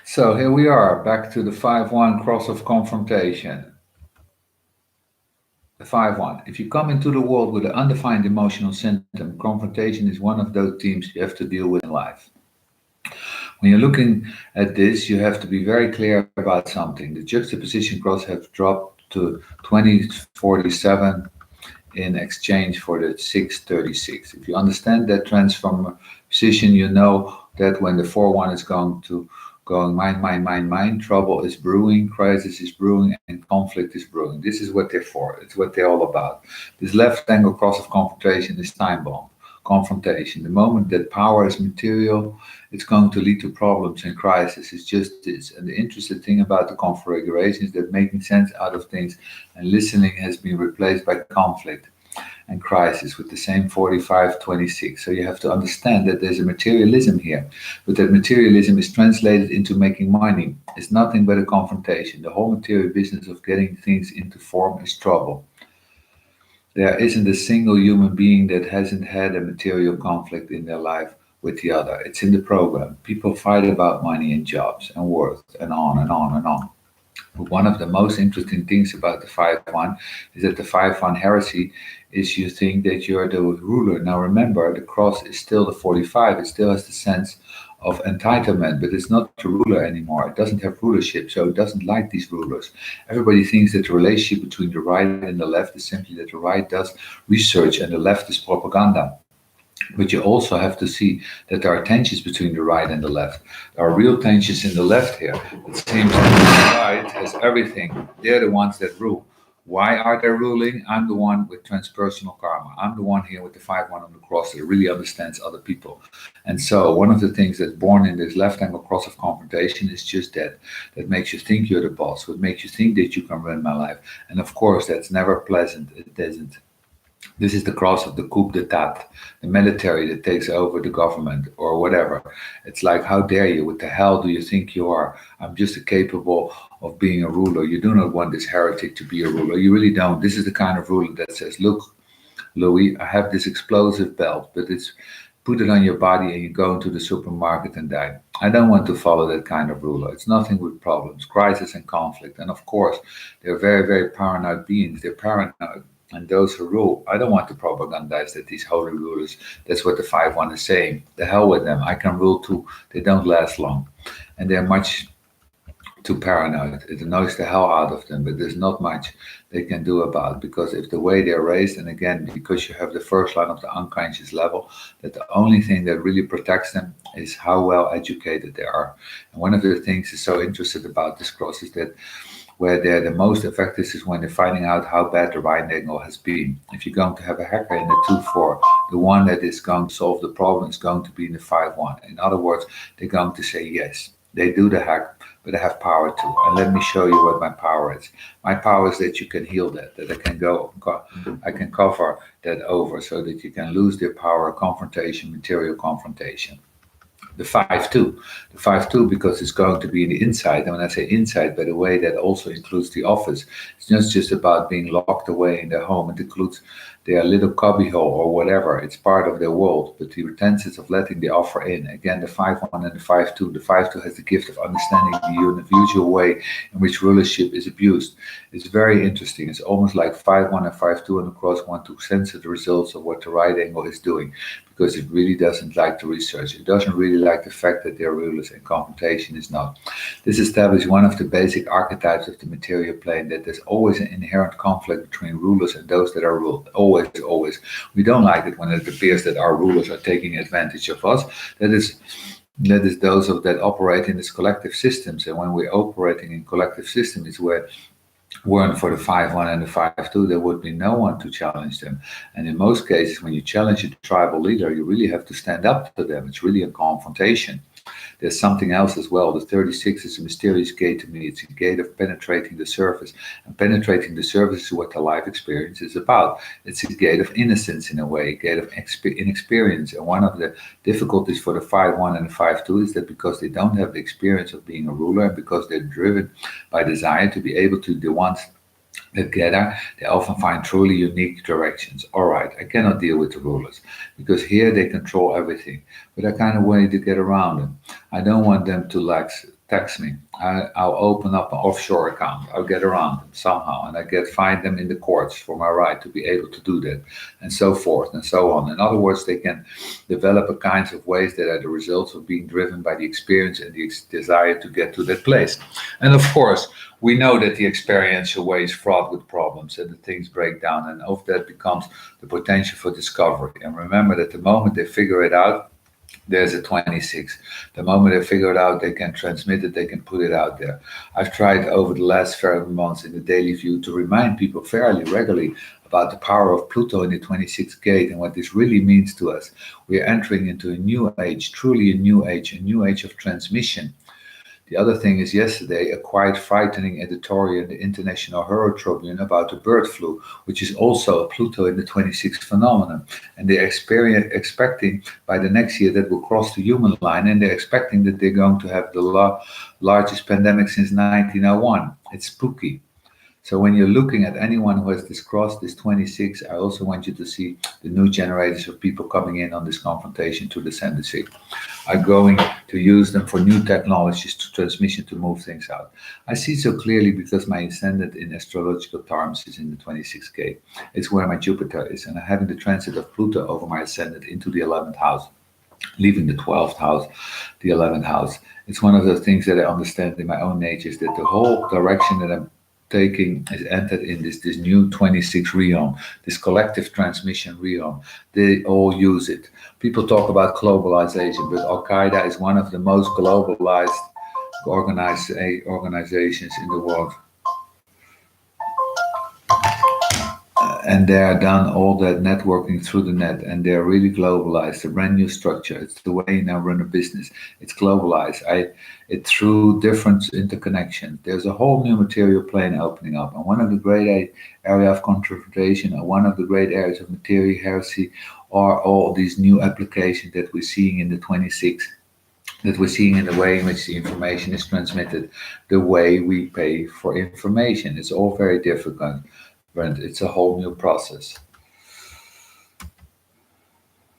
So here we are, back to the 5-1 cross of confrontation. The 5-1. If you come into the world with an undefined emotional symptom, confrontation is one of those themes you have to deal with in life. When you're looking at this, you have to be very clear about something. The juxtaposition cross has dropped to 2047 in exchange for the 636. If you understand that transformation, you know that when the 4-1 is going mind, trouble is brewing, crisis is brewing, and conflict is brewing. This is what they're for. It's what they're all about. This left angle cross of confrontation is time bomb. Confrontation. The moment that power is material, it's going to lead to problems and crisis. It's just this. And the interesting thing about the configuration is that making sense out of things and listening has been replaced by conflict and crisis with the same 45-26. So you have to understand that there's a materialism here, but that materialism is translated into making money. It's nothing but a confrontation. The whole material business of getting things into form is trouble. There isn't a single human being that hasn't had a material conflict in their life with the other. It's in the program. People fight about money and jobs and worth and on and on and on. But one of the most interesting things about the 5-1 is that the 5-1 heresy is you think that you're the ruler. Now remember, the cross is still the 45. It still has the sense of entitlement, but it's not the ruler anymore. It doesn't have rulership, so it doesn't like these rulers. Everybody thinks that the relationship between the right and the left is simply that the right does research and the left is propaganda. But you also have to see that there are tensions between the right and the left. There are real tensions in the left here. It seems that the right has everything. They're the ones that rule. Why are they ruling? I'm the one with transpersonal karma. I'm the one here with the 5-1 on the cross that really understands other people. And so one of the things that's born in this left angle cross of confrontation is just that. That makes you think you're the boss. What makes you think that you can run my life. And of course, that's never pleasant. It isn't. This is the cross of the coup d'etat, the military that takes over the government or whatever. It's like, how dare you? What the hell do you think you are? I'm just capable of being a ruler. You do not want this heretic to be a ruler. You really don't. This is the kind of ruler that says, look, Louis, I have this explosive belt, but it's put it on your body and you go into the supermarket and die. I don't want to follow that kind of ruler. It's nothing with problems, crisis, and conflict. And of course, they're very, very paranoid beings. They're paranoid. And those who rule, I don't want to propagandize that these holy rulers, that's what the 5-1 is saying. The hell with them. I can rule too. They don't last long. And they're much too paranoid. It annoys the hell out of them, but there's not much they can do about it because if the way they're raised, and again, because you have the first line of the unconscious level, that the only thing that really protects them is how well educated they are. And one of the things is so interested about this cross is that where they're the most effective is when they're finding out how bad the right angle has been. If you're going to have a hacker in the 2-4, the one that is going to solve the problem is going to be in the 5-1. In other words, they're going to say yes. They do the hack, but I have power too. And let me show you what my power is. My power is that you can heal that I can cover that over so that you can lose their power, confrontation, material confrontation. The 5-2. The 5-2 because it's going to be in the inside. And when I say inside, by the way, that also includes the office. It's not just about being locked away in their home. It includes their little cubbyhole or whatever. It's part of their world. But the pretenses of letting the offer in. Again, the 5-1 and the 5-2. The 5-2 has the gift of understanding the unusual way in which rulership is abused. It's very interesting. It's almost like 5-1 and 5-2 on the cross want to censor the results of what the right angle is doing, because it really doesn't like the research. It doesn't really like the fact that they're rulers and confrontation is not. This establishes one of the basic archetypes of the material plane, that there's always an inherent conflict between rulers and those that are ruled. Always, always. We don't like it when it appears that our rulers are taking advantage of us. That is those of that operate in these collective systems. And when we're operating in collective systems, it's where weren't for the 5-1 and the 5-2, there would be no one to challenge them. And in most cases, when you challenge a tribal leader, you really have to stand up to them. It's really a confrontation. There's something else as well. The 36 is a mysterious gate to me. It's a gate of penetrating the surface. And penetrating the surface is what the life experience is about. It's a gate of innocence in a way, a gate of inexperience. And one of the difficulties for the 5-1 and the 5-2 is that because they don't have the experience of being a ruler, and because they're driven by desire to be able to the ones together, they often find truly unique directions. All right, I cannot deal with the rulers because here they control everything, but I kind of way to get around them. I don't want them to lack text me. I'll open up an offshore account. I'll get around them somehow, and find them in the courts for my right to be able to do that, and so forth and so on. In other words, they can develop a kinds of ways that are the results of being driven by the experience and the desire to get to that place. And of course, we know that the experiential way is fraught with problems and that things break down, and of that becomes the potential for discovery. And remember that the moment they figure it out, there's a 26. The moment they figure it out, they can transmit it, they can put it out there. I've tried over the last several months in the Daily View to remind people fairly regularly about the power of Pluto in the 26th gate and what this really means to us. We are entering into a new age, truly a new age of transmission. The other thing is yesterday a quite frightening editorial in the International Herald Tribune about the bird flu, which is also a Pluto in the 26th phenomenon. And they're expecting by the next year that will cross the human line, and they're expecting that they're going to have the largest pandemic since 1901. It's spooky. So when you're looking at anyone who has crossed this 26, I also want you to see the new generators of people coming in on this confrontation to the ascendancy. I'm going to use them for new technologies to transmission to move things out. I see so clearly because my ascendant in astrological terms is in the 26th gate. It's where my Jupiter is, and I'm having the transit of Pluto over my ascendant into the 11th house, leaving the 12th house, the 11th house. It's one of those things that I understand in my own nature is that the whole direction that I'm taking is entered in this new 26 realm, this collective transmission realm. They all use it. People talk about globalization, but Al Qaeda is one of the most globalized organizations in the world. And they are done all that networking through the net, and they're really globalized. A brand new structure. It's the way you now run a business. It's globalized. It through different interconnections. There's a whole new material plane opening up, and one of the great area of confrontation, or one of the great areas of material heresy, are all these new applications that we're seeing in the 26. That we're seeing in the way in which the information is transmitted, the way we pay for information. It's all very difficult. It's a whole new process.